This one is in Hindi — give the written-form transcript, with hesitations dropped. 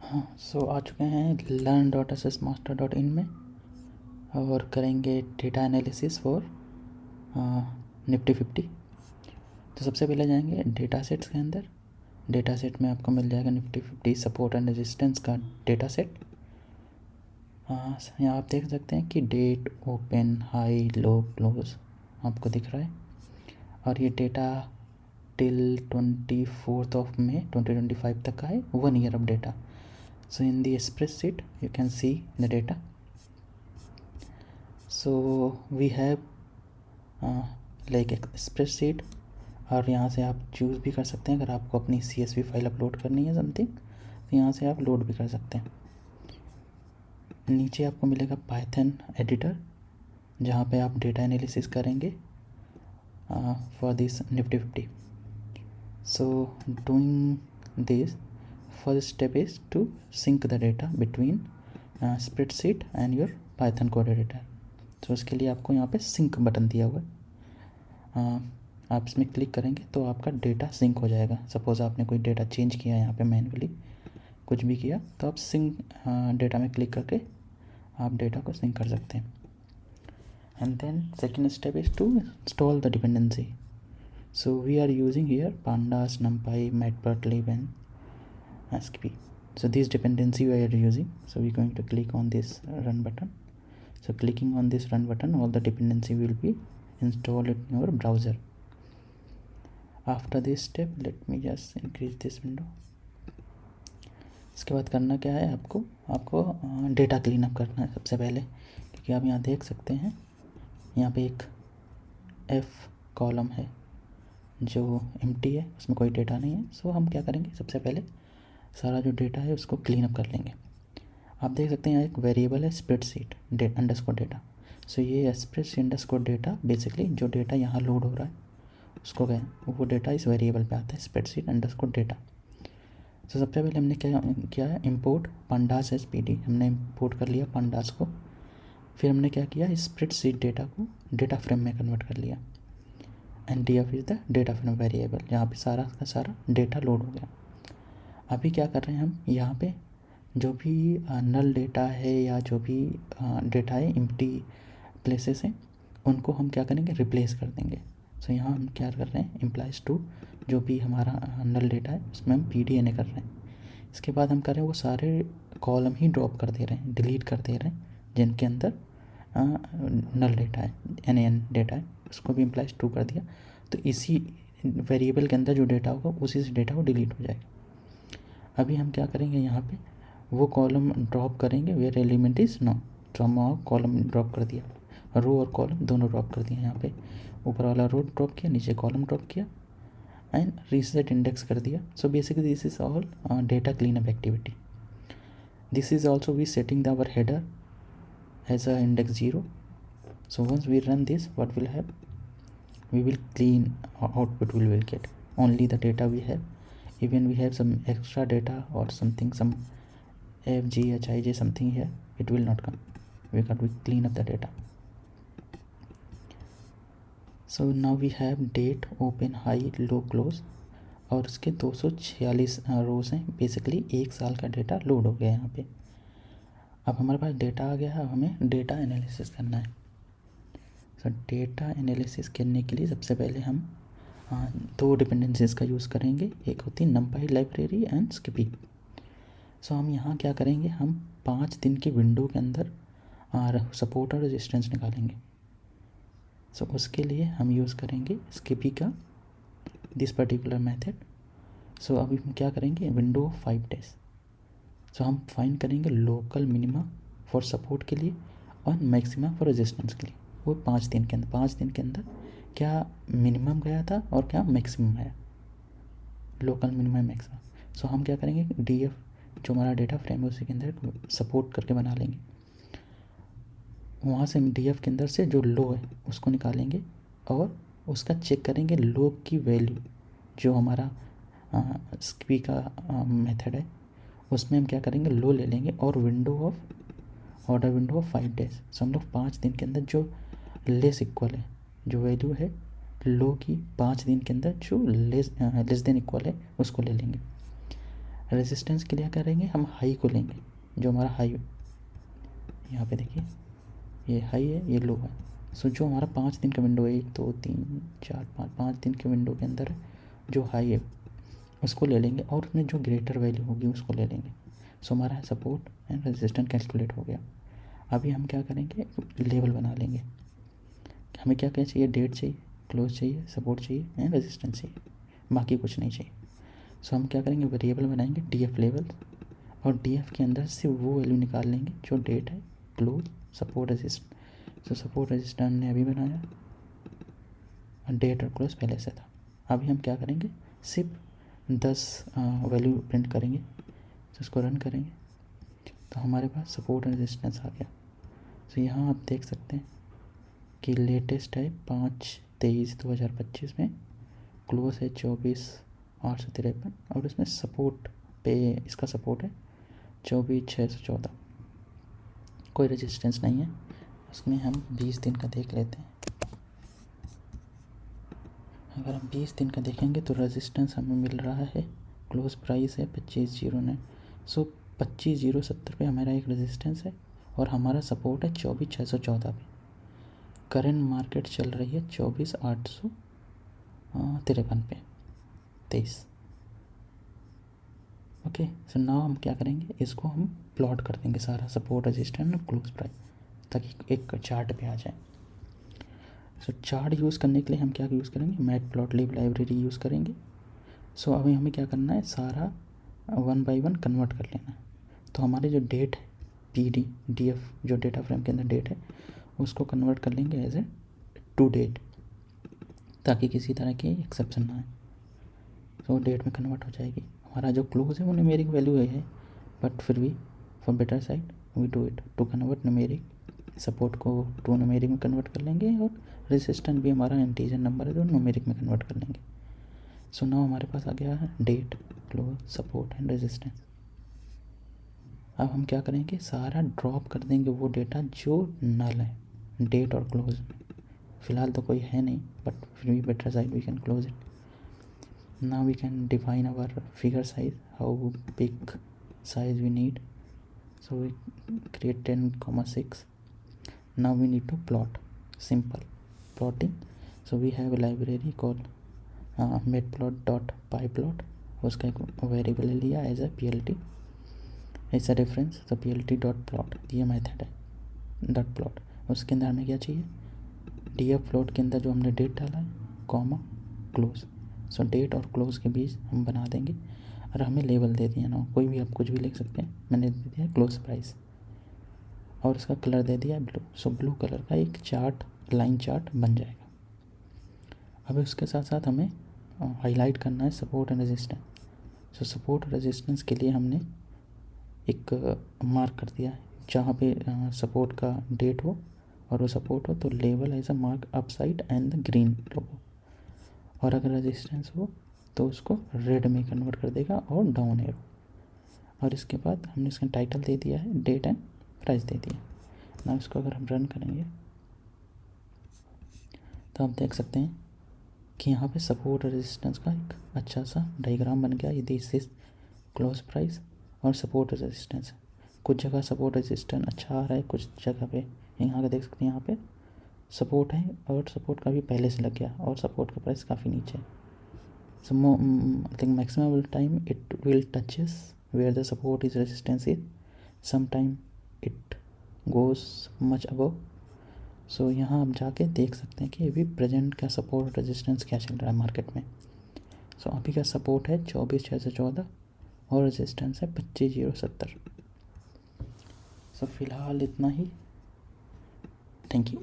हाँ, सो आ चुके हैं learn.ssmaster.in में और करेंगे डेटा एनालिसिस फॉर निफ्टी 50। तो सबसे पहले जाएंगे डेटा सेट्स के अंदर। डेटा सेट में आपको मिल जाएगा निफ्टी 50 सपोर्ट एंड रेजिस्टेंस का डेटा सेट। यहाँ आप देख सकते हैं कि डेट, ओपन, हाई, लो, क्लोज आपको दिख रहा है और ये डेटा टिल 24 मई 2025 तक का है, 1 year of data. So in the spreadsheet you can see the data. So we have like एक spreadsheet और यहाँ से आप चूज़ भी कर सकते हैं। अगर आपको अपनी CSV फाइल अपलोड करनी है समथिंग तो यहाँ से आप लोड भी कर सकते हैं। नीचे आपको मिलेगा पाइथन एडिटर जहाँ पे आप डेटा एनालिसिस करेंगे for this Nifty 50. So doing this, first step is to sync the data between spreadsheet and your Python code editor. तो उसके लिए आपको यहाँ पे सिंक बटन दिया हुआ है। आप इसमें क्लिक करेंगे तो आपका डेटा सिंक हो जाएगा। सपोज़ आपने कोई डेटा चेंज किया यहाँ पे मैन्युअली कुछ भी किया तो आप सिंक डेटा में क्लिक करके आप डेटा को सिंक कर सकते हैं। And then second step is to install the dependency. So we are using here pandas, numpy, matplotlib and skippy. So this dependency we are using. So we're going to click on this run button. So clicking on this run button, all the dependency will be installed in your browser. After this step, let me just increase this window. इसके बाद करना क्या है, आपको डेटा क्लीन अप करना है सबसे पहले, क्योंकि आप यहाँ देख सकते हैं यहाँ पे एक F कॉलम है जो एम्प्टी है, उसमें कोई डेटा नहीं है। सो हम क्या करेंगे, सबसे पहले सारा जो डेटा है उसको क्लीन अप कर लेंगे। आप देख सकते हैं यहाँ एक वेरिएबल है स्प्रेडशीट अंडरस्कोर डेटा। सो ये स्प्रेडशीट अंडरस्कोर डेटा बेसिकली जो डेटा यहाँ लोड हो रहा है उसको गए वो डेटा इस वेरिएबल पे आता है स्प्रेडशीट अंडरस्कोर डेटा। सो सबसे पहले हमने क्या किया है, इम्पोर्ट pandas SPD हमने इम्पोर्ट कर लिया pandas को। फिर हमने क्या किया, स्प्रेडशीट डेटा को डेटा फ्रेम में कन्वर्ट कर लिया। And DF is the data frame variable, यहाँ पे सारा का सारा डेटा लोड हो गया। अभी क्या कर रहे हैं हम, यहाँ पे जो भी नल डेटा है या जो भी डेटा है एम्प्टी प्लेसेस हैं उनको हम क्या करेंगे, रिप्लेस कर देंगे। सो यहाँ हम क्या कर रहे हैं, इम्प्लाइज टू जो भी हमारा नल डेटा है उसमें हम PDNA कर रहे हैं। इसके बाद हम कर रहे हैं वो सारे कॉलम ही ड्रॉप कर दे रहे हैं, डिलीट कर दे रहे हैं जिनके अंदर नल डेटा है, NaN डेटा है, उसको भी इम्प्लाइज टू कर दिया। तो इसी वेरिएबल के अंदर जो डेटा होगा उसी से डेटा वो डिलीट हो जाएगा। अभी हम क्या करेंगे, यहाँ पे वो कॉलम ड्रॉप करेंगे वेयर एलिमेंट इज़ नो। तो हम कॉलम ड्रॉप कर दिया, रो और कॉलम दोनों ड्रॉप कर दिया। यहाँ पे ऊपर वाला रो ड्रॉप किया, नीचे कॉलम ड्रॉप किया एंड रीसेट इंडेक्स कर दिया। So basically this is all data clean up activity. This is also we setting our header as a index 0. So once we run this, what will happen, we will clean output we will get only the data we have. Even we have some extra data or something, some FG, HIJ something here, it will not come because we clean up the data. So now we have date, open, high, low, close और उसके 246 रोज हैं। बेसिकली 1 साल का डेटा लोड हो गया यहाँ पे। अब हमारे पास डेटा आ गया है, अब हमें डेटा एनालिसिस करना है। सो डेटा एनालिसिस करने के लिए सबसे पहले हम 2 डिपेंडेंसीज का यूज़ करेंगे। एक होती है numpy लाइब्रेरी एंड स्किपी। सो हम यहाँ क्या करेंगे, हम 5 दिन की विंडो के अंदर सपोर्ट और रेजिस्टेंस निकालेंगे। सो उसके लिए हम यूज़ करेंगे स्किपी का दिस पर्टिकुलर मेथड। सो अभी हम क्या करेंगे, विंडो 5 days। सो हम फाइंड करेंगे लोकल मिनिमा फॉर सपोर्ट के लिए और मैक्सिमा फॉर रेजिस्टेंस के लिए। वो 5 दिन के अंदर क्या मिनिमम गया था और क्या मैक्सिमम है, लोकल मिनिमम मैक्सिमम। सो हम क्या करेंगे, DF जो हमारा डेटा फ्रेम है उसी के अंदर सपोर्ट करके बना लेंगे। वहाँ से हम DF के अंदर से जो लो है उसको निकालेंगे और उसका चेक करेंगे लो की वैल्यू। जो हमारा स्किपी का मेथड है उसमें हम क्या करेंगे, लो ले लेंगे और ऑर्डर विंडो ऑफ 5 days। सो हम लोग 5 दिन के अंदर जो लेस इक्वल है, जो वैल्यू है लो की 5 दिन के अंदर जो लेस देन इक्वल है उसको ले लेंगे। रेजिस्टेंस के लिए क्या करेंगे, हम हाई को लेंगे, जो हमारा हाई यहाँ पे देखिए ये हाई है, ये लो है। सो जो हमारा 5 दिन का विंडो है, 1 2 3 4 5 दिन के विंडो के अंदर जो हाई है उसको ले लेंगे और उसमें जो ग्रेटर वैल्यू होगी उसको ले लेंगे। सो हमारा सपोर्ट एंड रेजिस्टेंस कैलकुलेट हो गया। अभी हम क्या करेंगे, लेवल बना लेंगे। हमें क्या क्या चाहिए, डेट चाहिए, क्लोज चाहिए, सपोर्ट चाहिए एंड रेजिस्टेंस चाहिए, बाकी कुछ नहीं चाहिए। सो हम क्या करेंगे, वेरिएबल बनाएंगे DF लेवल, और DF के अंदर से वो वैल्यू निकाल लेंगे जो डेट है, क्लोज, सपोर्ट, रेजिस्टेंस। सो सपोर्ट रेजिस्टेंस हमने अभी बनाया और डेट और क्लोज पहले से था। अभी हम क्या करेंगे, सिर्फ 10 वैल्यू प्रिंट करेंगे। तो इसको रन करेंगे तो हमारे पास सपोर्ट एंड रेजिस्टेंस आ गया। तो यहाँ आप देख सकते हैं कि लेटेस्ट है 5/23/2025 में, क्लोज है 24/853 और इसमें सपोर्ट पे इसका सपोर्ट है 24/614। कोई रेजिस्टेंस नहीं है। उसमें हम 20 दिन का देख लेते हैं। अगर हम 20 दिन का देखेंगे तो रेजिस्टेंस हमें मिल रहा है, क्लोज प्राइस है 2509। सो 25,070 पे हमारा एक रेजिस्टेंस है और हमारा सपोर्ट है 24,614 पे। करंट मार्केट चल रही है 24,853 पे 23। ओके, सो नाउ हम क्या करेंगे, इसको हम प्लॉट कर देंगे सारा सपोर्ट, रेजिस्टेंस और क्लोज प्राइस, ताकि एक चार्ट पे आ जाए। सो चार्ट यूज़ करने के लिए हम क्या यूज़ करेंगे, मैटप्लॉटलिब लाइब्रेरी यूज़ करेंगे। सो अभी हमें क्या करना है, सारा 1 बाई 1 कन्वर्ट कर लेना है। तो हमारे जो डेट है, DF जो डेटा फ्रेम के अंदर डेट है उसको कन्वर्ट कर लेंगे एज ए टू डेट, ताकि किसी तरह की एक्सेप्शन ना आए। तो डेट में कन्वर्ट हो जाएगी। हमारा जो क्लोज है वो न्यूमेरिक वैल्यू है, बट फिर भी for better side we do it to convert numeric. Support को टू न्यूमेरिक में कन्वर्ट कर लेंगे और रेजिस्टेंस भी हमारा इंटीजर नंबर है तो न्यूमेरिक में कन्वर्ट कर लेंगे। सो नाउ हमारे पास आ गया है date, close, support and resistance. अब हम क्या करेंगे, सारा ड्रॉप कर देंगे वो डेटा जो नल है डेट और क्लोज में। फ़िलहाल तो कोई है नहीं, बट फिर भी better side we can close it. Now we can define our figure size, how big size we need. So we create 10,6. Now we need to plot, simple plotting. So we have a library called matplot.pyplot. उसका एक वेरिएबल लिया as a PLT, as a reference. तो PLT.plot ये मेथड है, डॉट प्लॉट। उसके अंदर हमें क्या चाहिए, DF प्लॉट के अंदर जो हमने डेट डाला है, कॉमा, क्लोज। सो डेट और क्लोज के बीच हम बना देंगे और हमें लेबल दे दिया ना, कोई भी आप कुछ भी लिख सकते हैं। मैंने दे दिया क्लोज प्राइस और उसका कलर दे दिया ब्लू। सो ब्लू कलर का एक चार्ट, लाइन चार्ट बन जाएगा। अब उसके साथ साथ हमें हाईलाइट करना है support and resistance. So support और रेजिस्टेंस के लिए हमने एक मार्क कर दिया है, जहाँ पे सपोर्ट का डेट हो और वो सपोर्ट हो तो level as a mark up side and the green logo, और अगर रेजिस्टेंस हो तो उसको रेड में कन्वर्ट कर देगा और डाउन एरो। और इसके बाद हमने इसका टाइटल दे दिया है, डेट एंड प्राइस दे दिया। ना इसको अगर हम रन करेंगे तो आप देख सकते हैं कि यहाँ पे सपोर्ट और रेजिस्टेंस का एक अच्छा सा डायग्राम बन गया। ये दिस इज क्लोज प्राइस और सपोर्ट रेजिस्टेंस। कुछ जगह सपोर्ट रेजिस्टेंस अच्छा आ रहा है, कुछ जगह पे यहाँ का देख सकते हैं, यहाँ पे सपोर्ट है और सपोर्ट का भी पहले से लग गया और सपोर्ट का प्राइस काफ़ी नीचे है। So I think maximum time it will touches where the support is resistance is. Sometime it goes much above. So यहाँ आप जाके देख सकते हैं कि अभी प्रेजेंट का सपोर्ट रेजिस्टेंस क्या चल रहा है मार्केट में। सो अभी का सपोर्ट है 24,614 और रेजिस्टेंस है 25,070। सो फिलहाल इतना ही। Thank you.